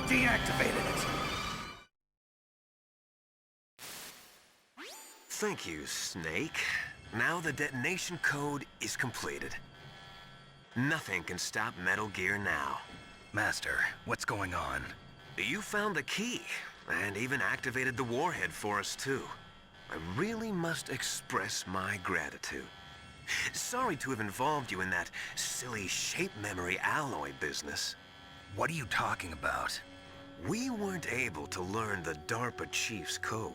deactivated it. Thank you, Snake. Now the detonation code is completed. Nothing can stop Metal Gear now. Master, what's going on? You found the key, and even activated the warhead for us, too. I really must express my gratitude. Sorry to have involved you in that silly shape memory alloy business. What are you talking about? We weren't able to learn the DARPA chief's code.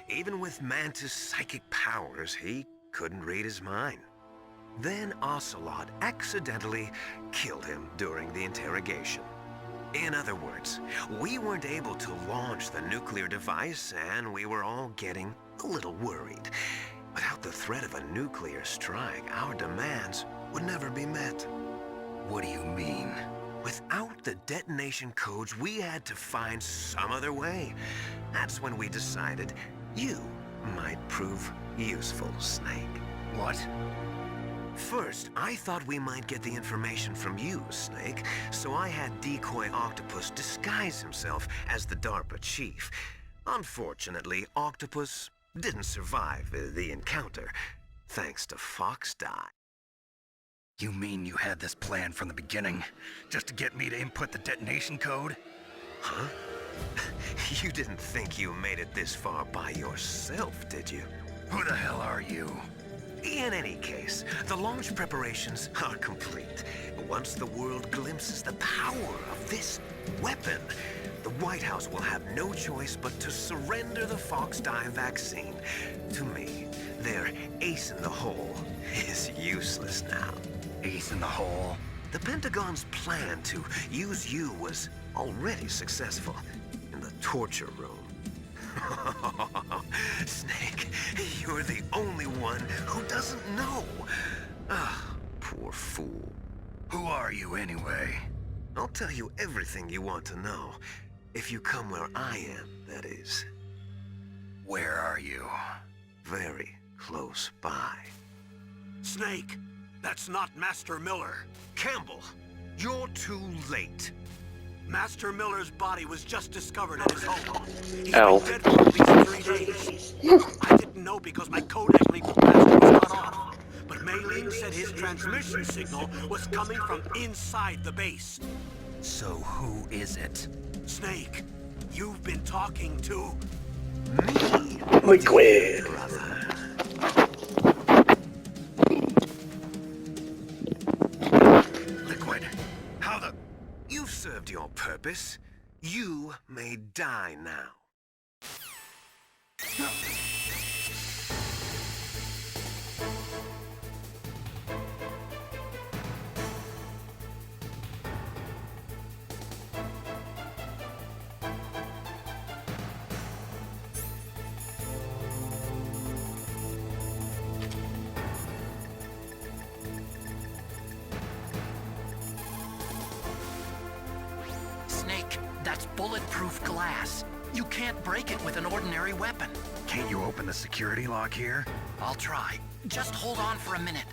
Even with Mantis' psychic powers, he couldn't read his mind. Then Ocelot accidentally killed him during the interrogation. In other words, we weren't able to launch the nuclear device, and we were all getting a little worried. Without the threat of a nuclear strike, our demands would never be met. What do you mean? Without the detonation codes, we had to find some other way. That's when we decided you might prove useful, Snake. What? First, I thought we might get the information from you, Snake, so I had Decoy Octopus disguise himself as the DARPA chief. Unfortunately, Octopus didn't survive the encounter, thanks to Fox Die. You mean you had this plan from the beginning, just to get me to input the detonation code? Huh? You didn't think you made it this far by yourself, did you? Who the hell are you? In any case, the launch preparations are complete. Once the world glimpses the power of this weapon, the White House will have no choice but to surrender the Fox Die vaccine to me. Their ace in the hole is useless now. Ace in the hole? The Pentagon's plan to use you was already successful in the torture room. Snake, you're the only one who doesn't know. Ah, poor fool. Who are you anyway? I'll tell you everything you want to know. If you come where I am, that is. Where are you? Very close by. Snake, that's not Master Miller. Campbell, you're too late. Master Miller's body was just discovered at his home. He's Ow. been dead for at least 3 days. I didn't know because my codec link with Master was cut off. But Mei Ling said his transmission signal was coming from inside the base. So who is it? Snake, you've been talking to... Me? Liquid. Brother. Liquid. How the... You've served your purpose. You may die now. Snake, that's bulletproof glass. You can't break it with an ordinary weapon. Can't you open the security lock here? I'll try. Just hold on for a minute.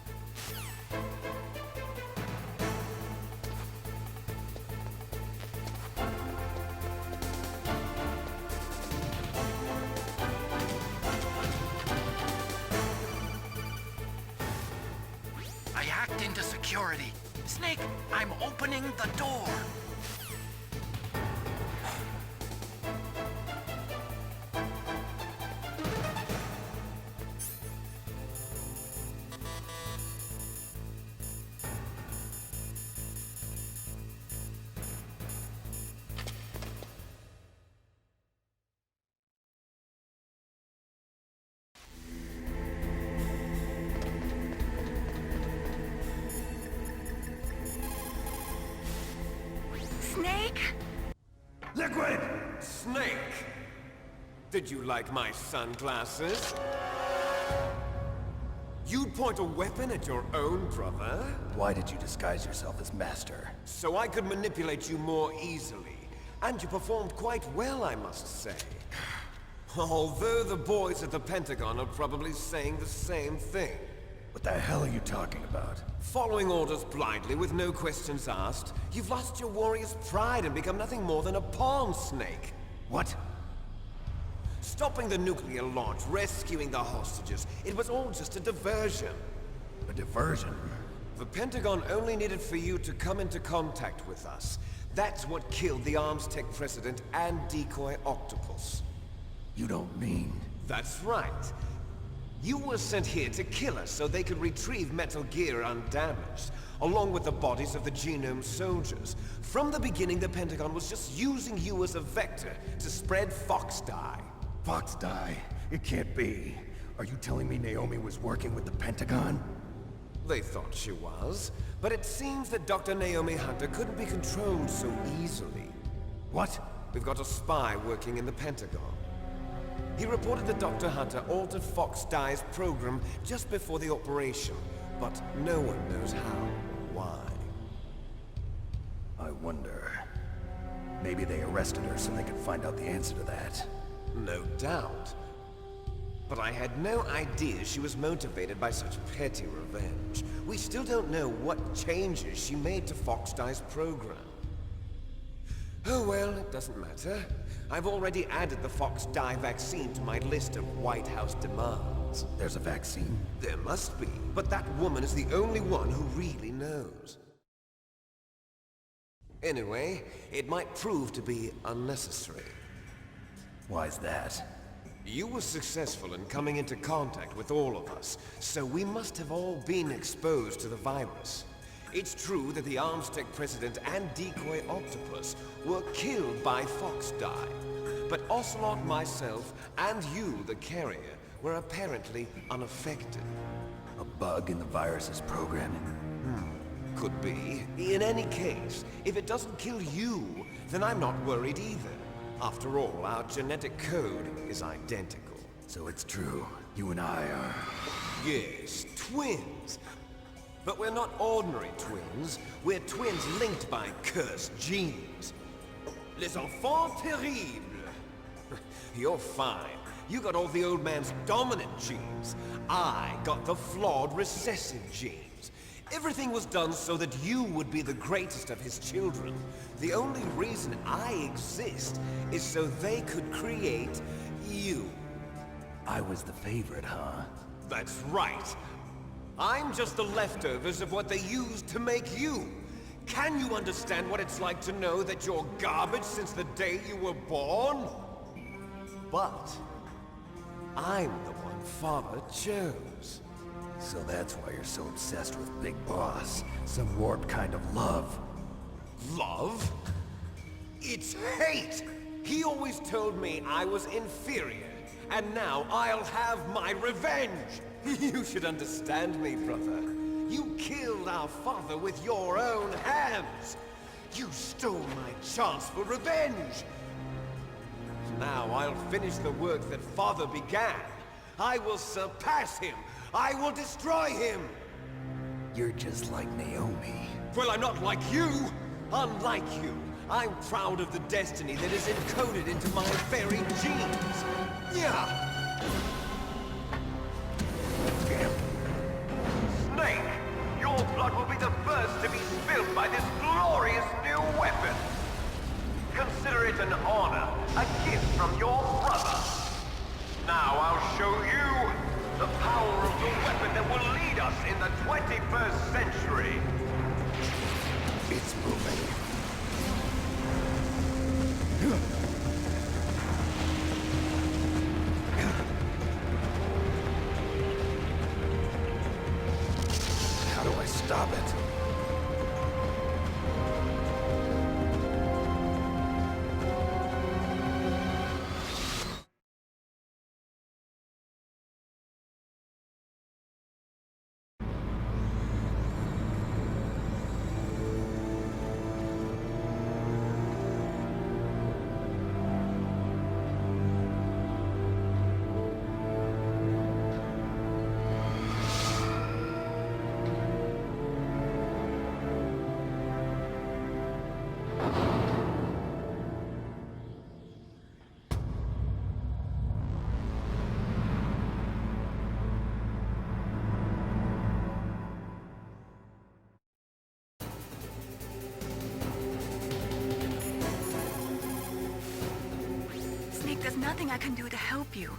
I hacked into security. Snake, I'm opening the door. Snake? Liquid! Snake! Did you like my sunglasses? You'd point a weapon at your own brother? Why did you disguise yourself as Master? So I could manipulate you more easily. And you performed quite well, I must say. Although the boys at the Pentagon are probably saying the same thing. What the hell are you talking about? Following orders blindly with no questions asked, you've lost your warrior's pride and become nothing more than a pawn, Snake. What? Stopping the nuclear launch, rescuing the hostages, it was all just a diversion. A diversion? The Pentagon only needed for you to come into contact with us. That's what killed the Arms Tech president and decoy octopus. You don't mean... That's right. You were sent here to kill us so they could retrieve Metal Gear undamaged, along with the bodies of the Genome soldiers. From the beginning, the Pentagon was just using you as a vector to spread Fox dye. Fox die? It can't be. Are you telling me Naomi was working with the Pentagon? They thought she was, but it seems that Dr. Naomi Hunter couldn't be controlled so easily. What? We've got a spy working in the Pentagon. He reported that Dr. Hunter altered Fox Dye's program just before the operation, but no one knows how or why. I wonder... Maybe they arrested her so they could find out the answer to that. No doubt. But I had no idea she was motivated by such petty revenge. We still don't know what changes she made to Fox Dye's program. Oh well, it doesn't matter. I've already added the Fox Dye vaccine to my list of White House demands. There's a vaccine? There must be, but that woman is the only one who really knows. Anyway, it might prove to be unnecessary. Why's that? You were successful in coming into contact with all of us, so we must have all been exposed to the virus. It's true that the Arms Tech president and decoy octopus were killed by Fox Dye, but Ocelot, myself, and you, the carrier, were apparently unaffected. A bug in the virus's programming? Could be. In any case, if it doesn't kill you, then I'm not worried either. After all, our genetic code is identical. So it's true. You and I are... Yes, twins. But we're not ordinary twins. We're twins linked by cursed genes. Les enfants terribles. You're fine. You got all the old man's dominant genes. I got the flawed recessive genes. Everything was done so that you would be the greatest of his children. The only reason I exist is so they could create you. I was the favorite, huh? That's right. I'm just the leftovers of what they used to make you. Can you understand what it's like to know that you're garbage since the day you were born? But I'm the one Father chose. So that's why you're so obsessed with Big Boss. Some warped kind of love. Love? It's hate! He always told me I was inferior, and now I'll have my revenge! You should understand me, brother. You killed our father with your own hands! You stole my chance for revenge! Now I'll finish the work that Father began. I will surpass him! I will destroy him! You're just like Naomi. Well, I'm not like you! Unlike you, I'm proud of the destiny that is encoded into my very genes! Yeah! Snake, your blood will be the first to be spilled by this glorious new weapon. Consider it an honor, a gift from your brother. Now I'll show you the power of the weapon that will lead us in the 21st century. It's moving. How do I stop it? nothing I can do to help you.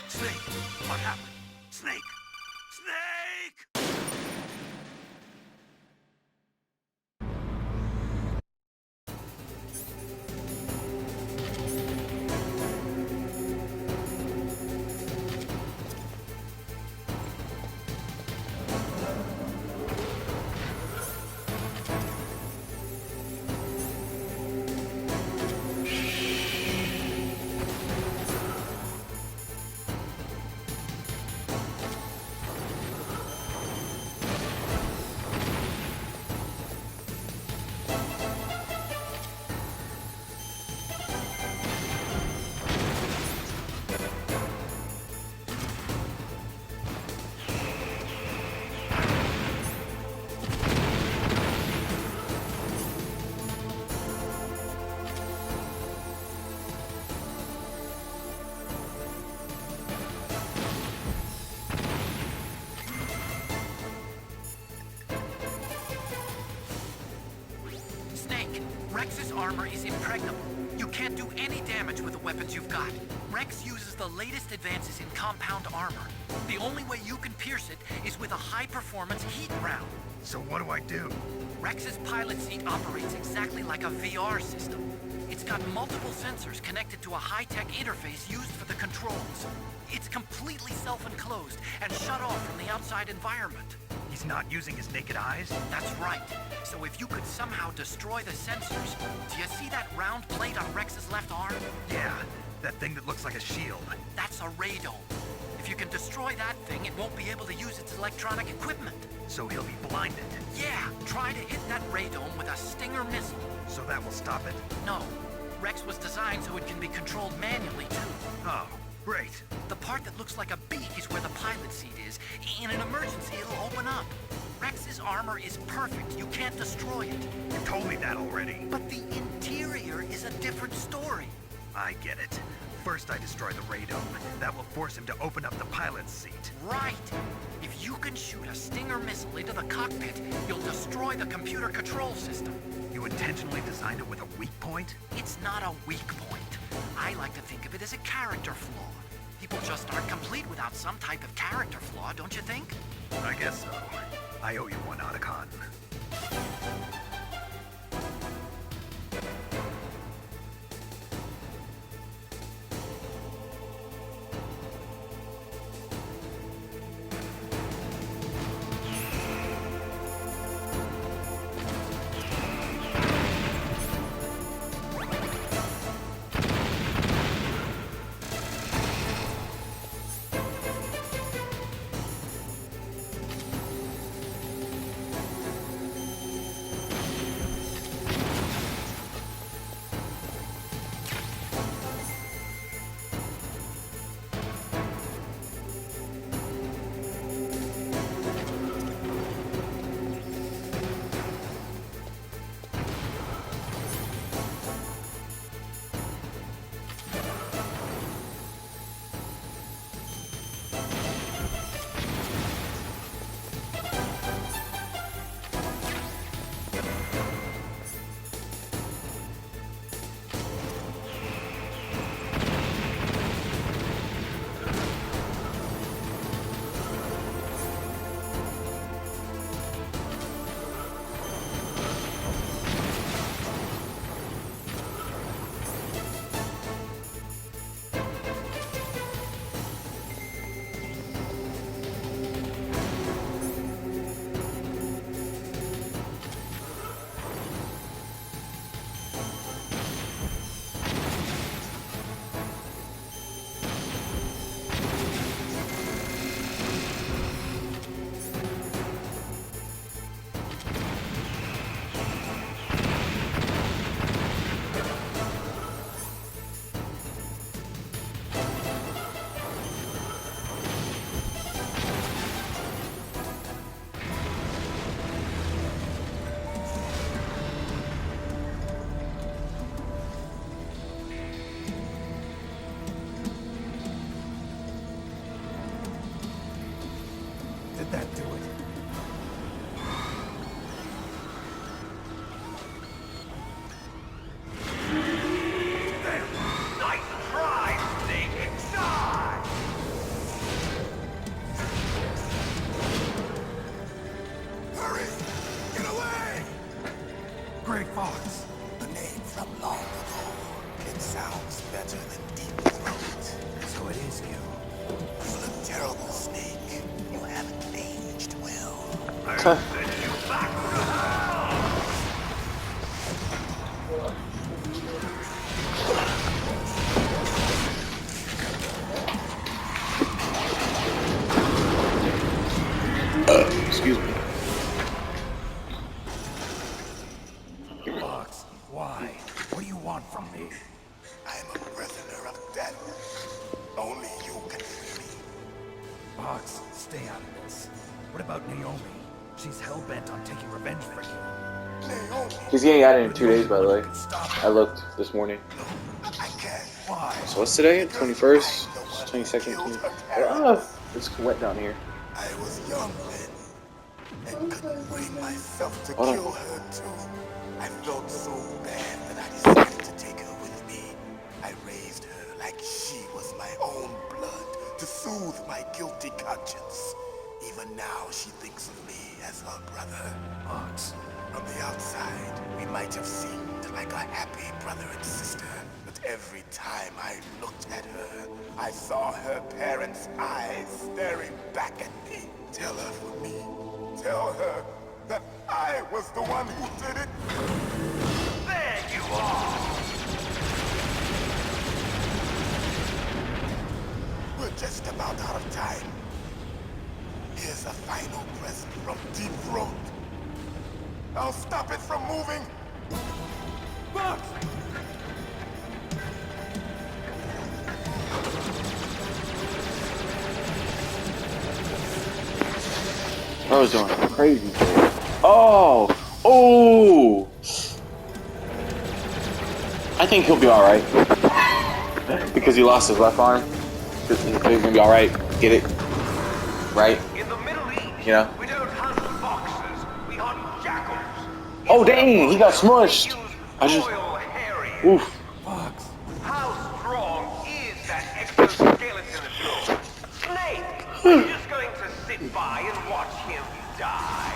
Snake! What happened? Snake! Snake! Snake, Rex's armor is impregnable. You can't do any damage with the weapons you've got. Rex uses the latest advances in compound armor. The only way you can pierce it is with a high-performance heat round. So what do I do? Rex's pilot seat operates exactly like a VR system. It's got multiple sensors connected to a high-tech interface used for the controls. It's completely self-enclosed and shut off from the outside environment. He's not using his naked eyes? That's right. So if you could somehow destroy the sensors, do you see that round plate on Rex's left arm? Yeah, that thing that looks like a shield. That's a radome. If you can destroy that thing, it won't be able to use its electronic equipment. So he'll be blinded. Yeah, try to hit that radome with a Stinger missile. So that will stop it? No. Rex was designed so it can be controlled manually, too. Oh, great. The part that looks like a beak is where the pilot seat is. In an emergency, it'll open up. Rex's armor is perfect. You can't destroy it. You told me that already. But the interior is a different story. I get it. First I destroy the radome. That will force him to open up the pilot's seat. Right. If you can shoot a Stinger missile into the cockpit, you'll destroy the computer control system. You intentionally designed it with a weak point? It's not a weak point. I like to think of it as a character flaw. People just aren't complete without some type of character flaw, don't you think? I guess so. I owe you one, Otacon. Grey Fox. A name from long ago. It sounds better than Deep Throat. So it is you. You look terrible, Snake. You haven't aged well. Excuse me. Fox, why? What do you want from me? I am a prisoner of death. Only you can free me. Fox, stay out of this. What about Naomi? She's hell-bent on taking revenge for you. Naomi, He's getting out in 2 days, by the way. Stop I looked this morning. I can't. Why? So what's today? 21st? 22nd? 20... Ah, it's wet down here. I was young then, and couldn't bring myself to Hold on. kill her too. I felt so bad that I decided to take her with me. I raised her like she was my own blood to soothe my guilty conscience. Even now, she thinks of me as her brother. Fox. From the outside, we might have seemed like a happy brother and sister. But every time I looked at her, I saw her parents' eyes staring back at me. Tell her for me. Tell her that I was the one who did it. There you are! We're just about out of time. Here's a final present from Deep Throat. I'll stop it from moving. Fox! I was doing crazy. Oh! Oh! I think he'll be alright. Because he lost his left arm. He's gonna be alright. Get it? Right? In the Middle East, You know? we don't hunt foxes, we hunt jackals. Oh dang! He got smushed! I just... Royal Harry. Oof. Fox. How strong is that exoskeleton of yours? Snake, are you just going to sit by and watch him die?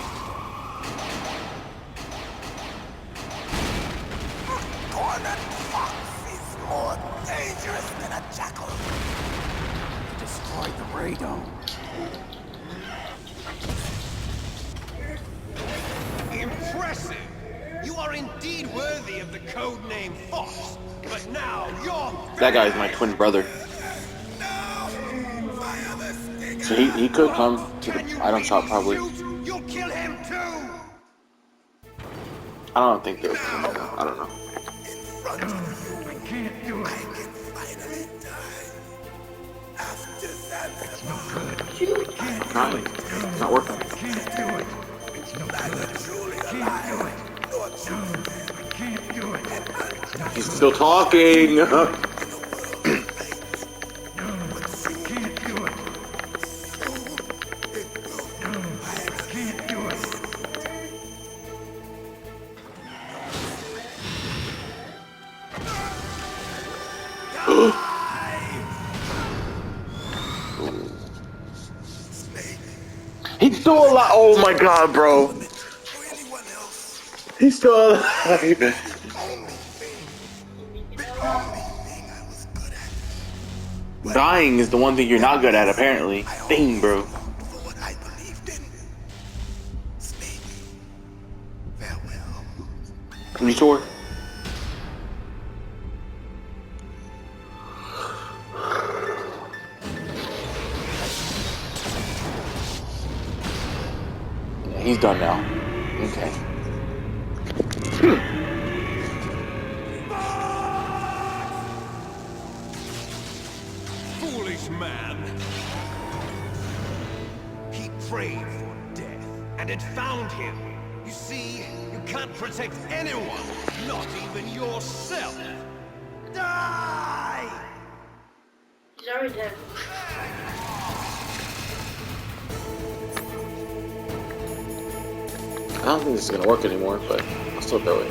Cornered fox is more dangerous than a jackal. Destroyed the radome. Impressive! You are indeed worthy of the code name Fox, but now you're... That guy's my twin brother. So he could come to the item shop probably. You'll kill him too! I don't think they'll come. I don't know. In front of you, I can't do I it. can finally die. After that, It's no good. Not working. I can't do it. It's no good. truly I can't alive, do it. nor truly I can't do it. It's no He's still talking. in the world of light. I can't do it. It will I can't do it. snake He's still alive. Oh my god, bro. or anyone else. He's still alive. The only thing I was good at. Dying is the one thing you're not good at, apparently. Dang, bro. For what I believed in. Snake, farewell. You sure? Yeah, he's done now. Okay. Foolish man! He prayed for death, and it found him. You see, you can't protect anyone, not even yourself. Die! He's already dead. I don't think this is gonna work anymore, but I'll still do it.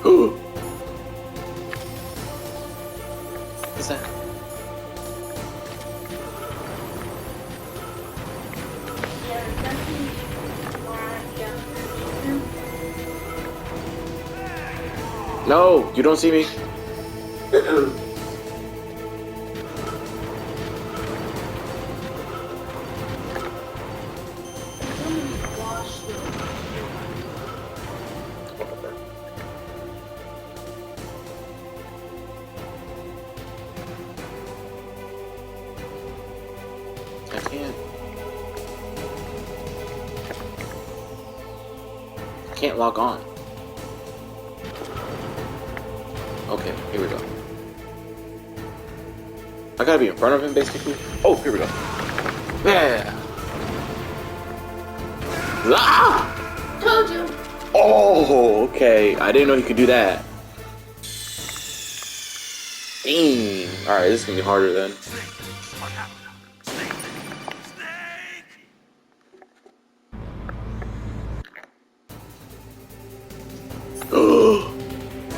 Ooh. What's that? Yeah, No, you don't see me. I can't log on. Okay, here we go. I gotta be in front of him, basically. Oh, here we go. Yeah. Ah! Told you. Oh, okay. I didn't know he could do that. Dang. Alright, this is gonna be harder then. What happened? Snake!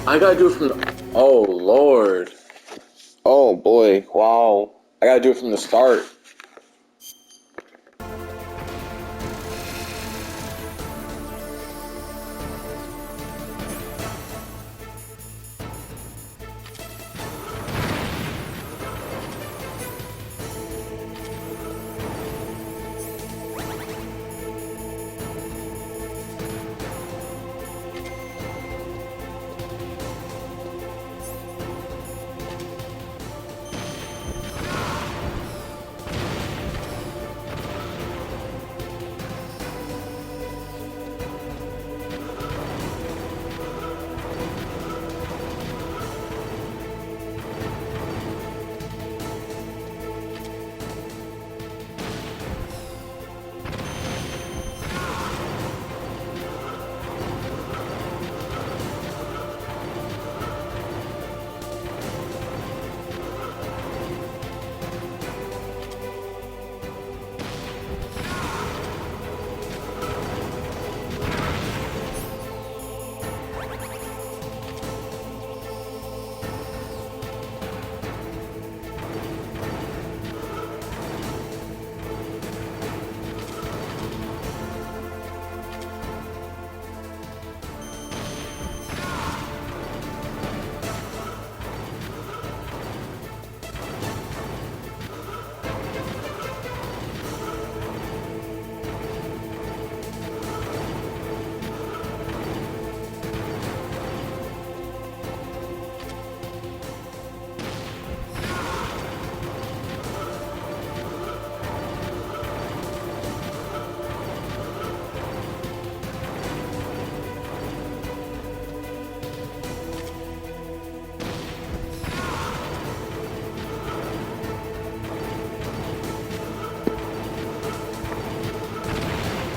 I gotta do it from the... Oh, Lord. Oh, boy. Wow. I gotta do it from the start.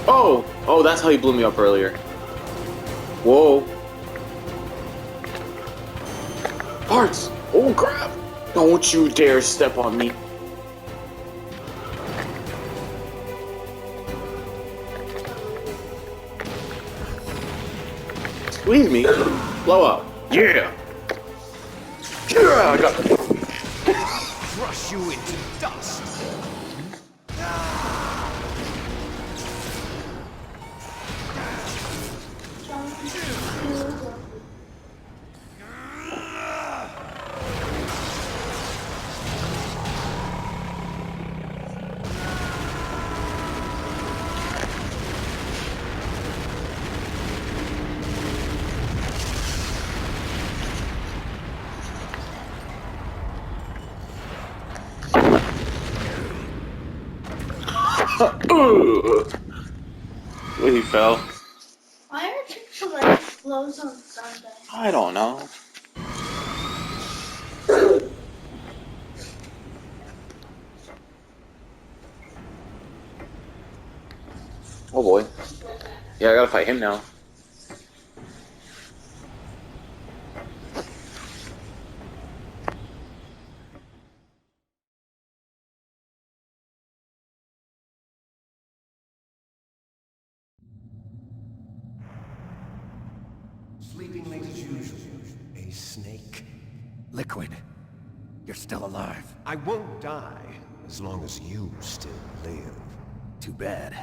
Oh! Oh, that's how he blew me up earlier. Whoa. Parts! Oh, crap! Don't you dare step on me. Squeeze me. Blow up. Yeah! Yeah! I got it. Crush you into dust. He fell. Why are Chick-fil-A closed on Sunday? I don't know. Oh boy. Yeah, I gotta fight him now. Sleeping late as usual. A snake. Liquid, you're still alive. I won't die as long as you still live. Too bad.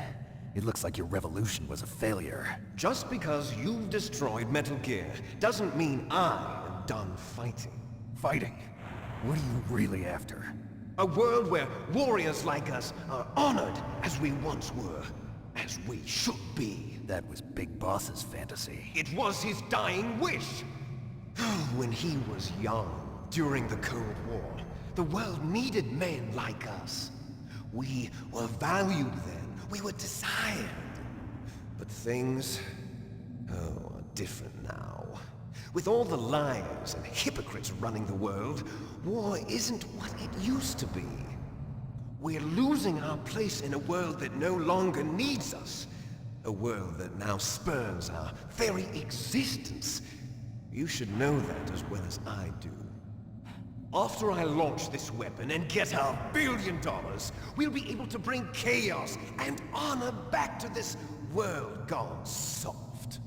It looks like your revolution was a failure. Just because you've destroyed Metal Gear doesn't mean I am done fighting. Fighting? What are you really after? A world where warriors like us are honored as we once were, as we should be. That was Big Boss's fantasy. It was his dying wish. When he was young, during the Cold War, the world needed men like us. We were valued then. We were desired. But things, are different now. With all the liars and hypocrites running the world, war isn't what it used to be. We're losing our place in a world that no longer needs us. A world that now spurns our very existence. You should know that as well as I do. After I launch this weapon and get our $1 billion, we'll be able to bring chaos and honor back to this world gone soft.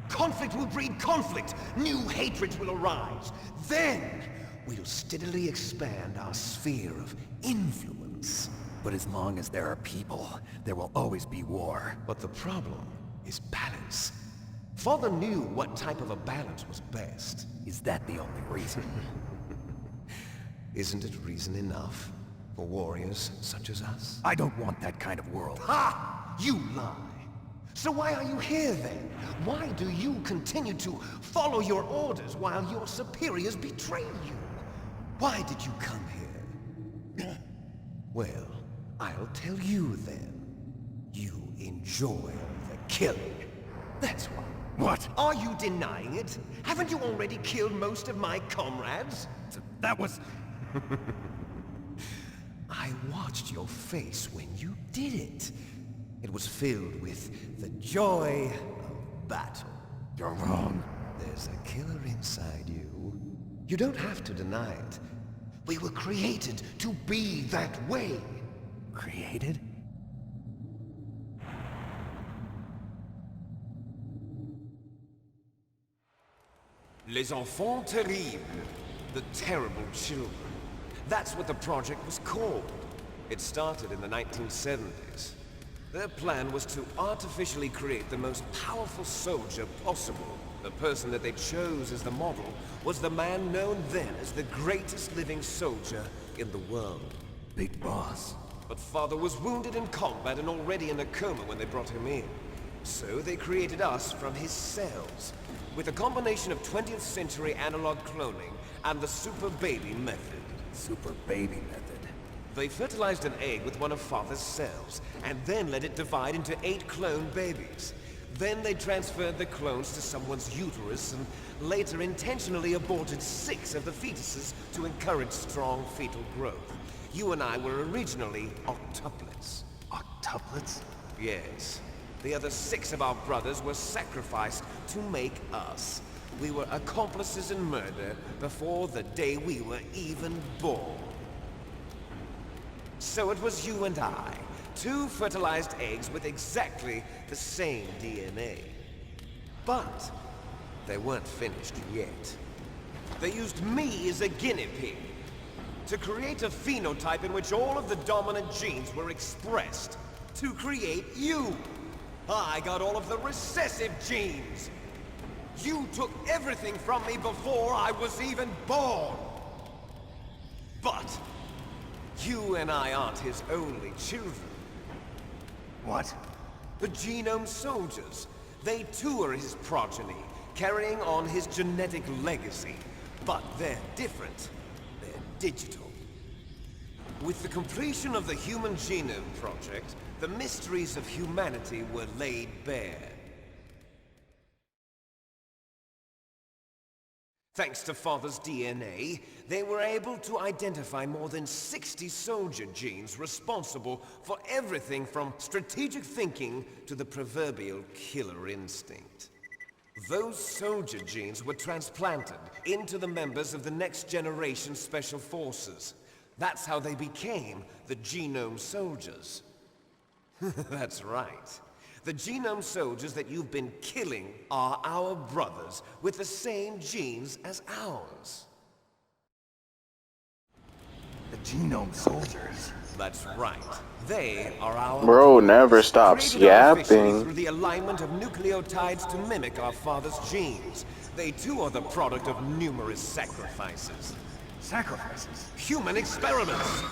Conflict will breed conflict. New hatreds will arise. Then, we'll steadily expand our sphere of influence. But as long as there are people, there will always be war. But the problem is balance. Father knew what type of a balance was best. Is that the only reason? Isn't it reason enough for warriors such as us? I don't want that kind of world. Ha! You lie! So why are you here then? Why do you continue to follow your orders while your superiors betray you? Why did you come here? Well, I'll tell you then. You enjoy the killing. That's why. What? Are you denying it? Haven't you already killed most of my comrades? That was... I watched your face when you did it. It was filled with the joy of battle. You're wrong. There's a killer inside you. You don't have to deny it. We were created to be that way. Created? Les enfants terribles. The terrible children. That's what the project was called. It started in the 1970s. Their plan was to artificially create the most powerful soldier possible. The person that they chose as the model was the man known then as the greatest living soldier in the world. Big Boss. But Father was wounded in combat and already in a coma when they brought him in. So they created us from his cells, with a combination of 20th century analog cloning and the super baby method. Super baby method. They fertilized an egg with one of Father's cells, and then let it divide into 8 clone babies. Then they transferred the clones to someone's uterus, and later intentionally aborted 6 of the fetuses to encourage strong fetal growth. You and I were originally octuplets. Octuplets? Yes. The other 6 of our brothers were sacrificed to make us. We were accomplices in murder before the day we were even born. So it was you and I, 2 fertilized eggs with exactly the same DNA. But they weren't finished yet. They used me as a guinea pig to create a phenotype in which all of the dominant genes were expressed. To create you. I got all of the recessive genes. You took everything from me before I was even born. But you and I aren't his only children. What? The Genome Soldiers. They too are his progeny, carrying on his genetic legacy. But they're different. They're digital. With the completion of the Human Genome Project, the mysteries of humanity were laid bare. Thanks to Father's DNA, they were able to identify more than 60 soldier genes responsible for everything from strategic thinking to the proverbial killer instinct. Those soldier genes were transplanted into the members of the next generation Special Forces. That's how they became the Genome Soldiers. That's right. The Genome Soldiers that you've been killing are our brothers with the same genes as ours. The Genome soldiers. That's right. They are our Bro never stops created artificially yapping. through the alignment of nucleotides to mimic our father's genes. They too are the product of numerous sacrifices. Sacrifices? Human experiments!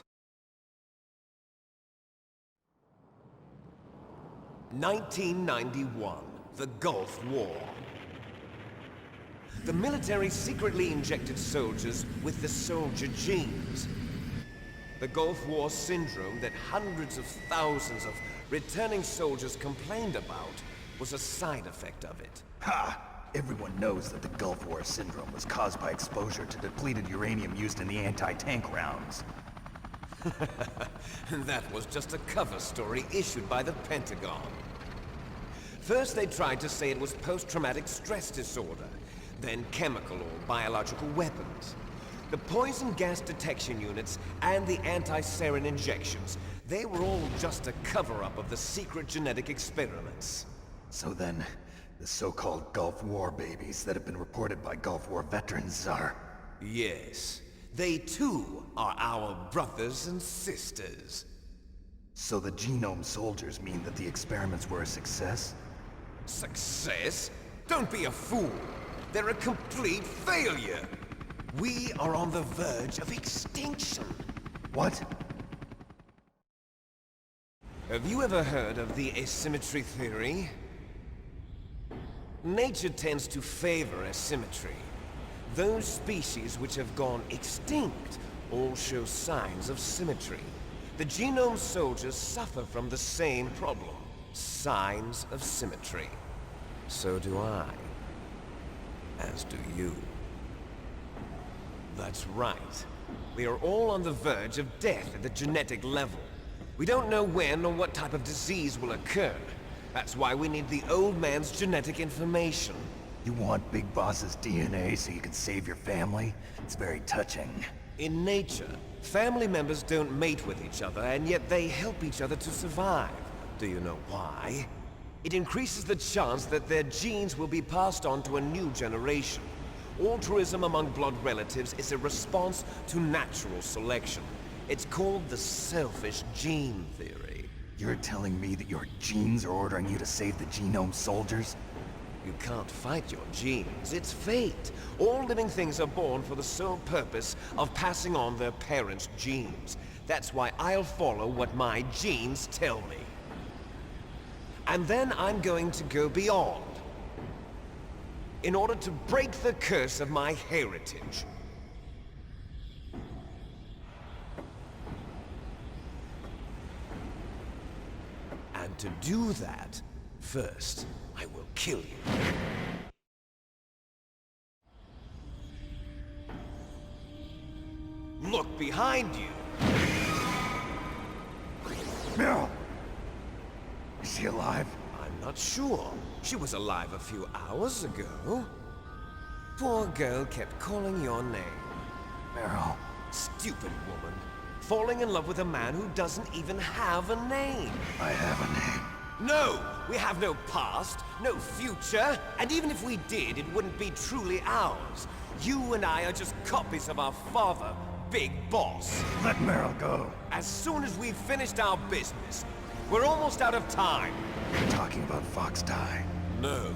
1991, the Gulf War. The military secretly injected soldiers with the soldier genes. The Gulf War syndrome that hundreds of thousands of returning soldiers complained about was a side effect of it. Ha! Everyone knows that the Gulf War syndrome was caused by exposure to depleted uranium used in the anti-tank rounds. That was just a cover story issued by the Pentagon. First they tried to say it was post-traumatic stress disorder, then chemical or biological weapons. The poison gas detection units and the anti-sarin injections, they were all just a cover-up of the secret genetic experiments. So then, the so-called Gulf War babies that have been reported by Gulf War veterans are... Yes, they too are our brothers and sisters. So the genome soldiers mean that the experiments were a success? Success? Don't be a fool. They're a complete failure. We are on the verge of extinction. What? Have you ever heard of the asymmetry theory? Nature tends to favor asymmetry. Those species which have gone extinct all show signs of symmetry. The genome soldiers suffer from the same problem. Signs of symmetry. So do I. As do you. That's right. We are all on the verge of death at the genetic level. We don't know when or what type of disease will occur. That's why we need the old man's genetic information. You want Big Boss's DNA so you can save your family? It's very touching. In nature, family members don't mate with each other, and yet they help each other to survive. Do you know why? It increases the chance that their genes will be passed on to a new generation. Altruism among blood relatives is a response to natural selection. It's called the selfish gene theory. You're telling me that your genes are ordering you to save the genome soldiers? You can't fight your genes. It's fate. All living things are born for the sole purpose of passing on their parents' genes. That's why I'll follow what my genes tell me. And then I'm going to go beyond. In order to break the curse of my heritage. And to do that, first, I will kill you. Look behind you! Meryl! Is she alive? I'm not sure. She was alive a few hours ago. Poor girl kept calling your name. Meryl. Stupid woman. Falling in love with a man who doesn't even have a name. I have a name. No! We have no past, no future, and even if we did, it wouldn't be truly ours. You and I are just copies of our father, Big Boss. Let Meryl go. As soon as we've finished our business, we're almost out of time. You're talking about Fox Die. No.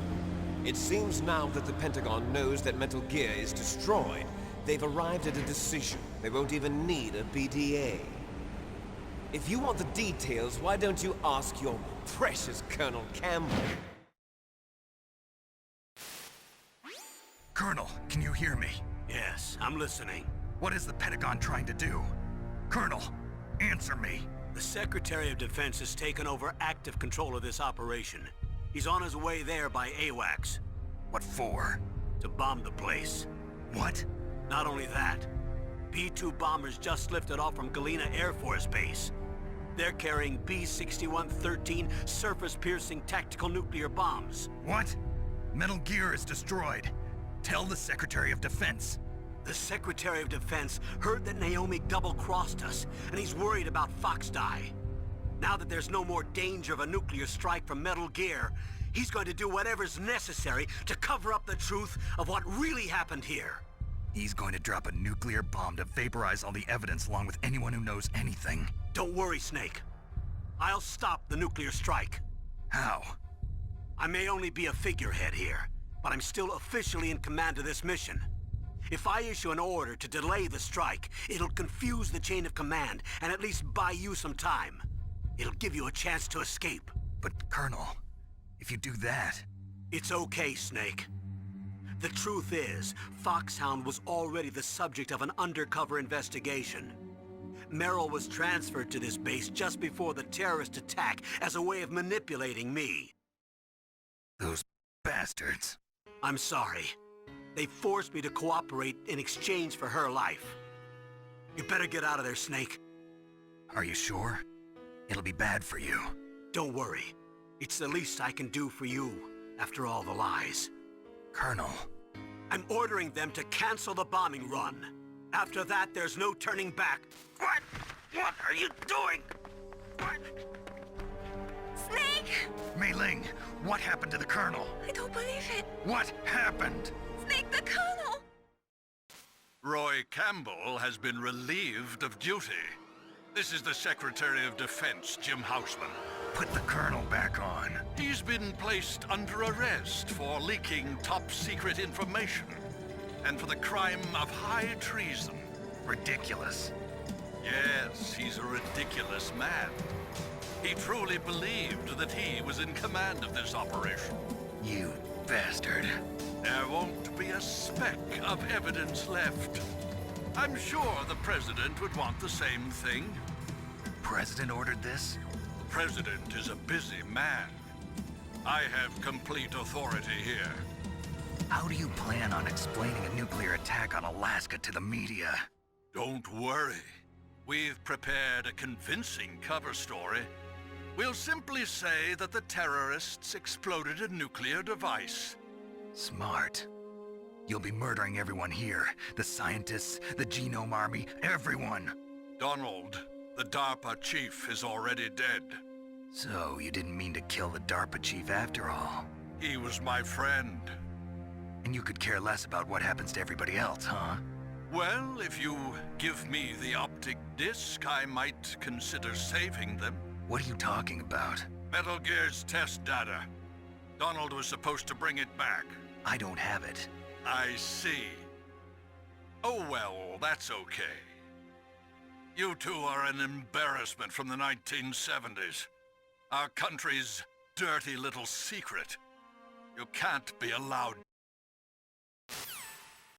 It seems now that the Pentagon knows that Metal Gear is destroyed. They've arrived at a decision. They won't even need a BDA. If you want the details, why don't you ask your precious Colonel Campbell? Colonel, can you hear me? Yes, I'm listening. What is the Pentagon trying to do? Colonel, answer me. The Secretary of Defense has taken over active control of this operation. He's on his way there by AWACS. What for? To bomb the place. What? Not only that, B-2 bombers just lifted off from Galena Air Force Base. They're carrying B-6113 surface-piercing tactical nuclear bombs. What? Metal Gear is destroyed. Tell the Secretary of Defense. The Secretary of Defense heard that Naomi double-crossed us, and he's worried about Fox Die. Now that there's no more danger of a nuclear strike from Metal Gear, he's going to do whatever's necessary to cover up the truth of what really happened here. He's going to drop a nuclear bomb to vaporize all the evidence along with anyone who knows anything. Don't worry, Snake. I'll stop the nuclear strike. How? I may only be a figurehead here, but I'm still officially in command of this mission. If I issue an order to delay the strike, it'll confuse the chain of command and at least buy you some time. It'll give you a chance to escape. But, Colonel, if you do that... It's okay, Snake. The truth is, Foxhound was already the subject of an undercover investigation. Merrill was transferred to this base just before the terrorist attack as a way of manipulating me. Those bastards. I'm sorry. They forced me to cooperate in exchange for her life. You better get out of there, Snake. Are you sure? It'll be bad for you. Don't worry. It's the least I can do for you, after all the lies. Colonel. I'm ordering them to cancel the bombing run. After that, there's no turning back. What? What are you doing? What? Snake! Mei Ling, what happened to the Colonel? I don't believe it. What happened? Snake the Colonel! Roy Campbell has been relieved of duty. This is the Secretary of Defense, Jim Houseman. Put the Colonel back on. He's been placed under arrest for leaking top-secret information and for the crime of high treason. Ridiculous. Yes, he's a ridiculous man. He truly believed that he was in command of this operation. You bastard. There won't be a speck of evidence left. I'm sure the President would want the same thing. President ordered this? The President is a busy man. I have complete authority here. How do you plan on explaining a nuclear attack on Alaska to the media? Don't worry. We've prepared a convincing cover story. We'll simply say that the terrorists exploded a nuclear device. Smart. You'll be murdering everyone here. The scientists, the Genome Army, everyone. Donald, the DARPA chief, is already dead. So, you didn't mean to kill the DARPA chief after all. He was my friend. And you could care less about what happens to everybody else, huh? Well, if you give me the optic disc, I might consider saving them. What are you talking about? Metal Gear's test data. Donald was supposed to bring it back. I don't have it. I see. Oh well, that's okay. You two are an embarrassment from the 1970s. Our country's dirty little secret. You can't be allowed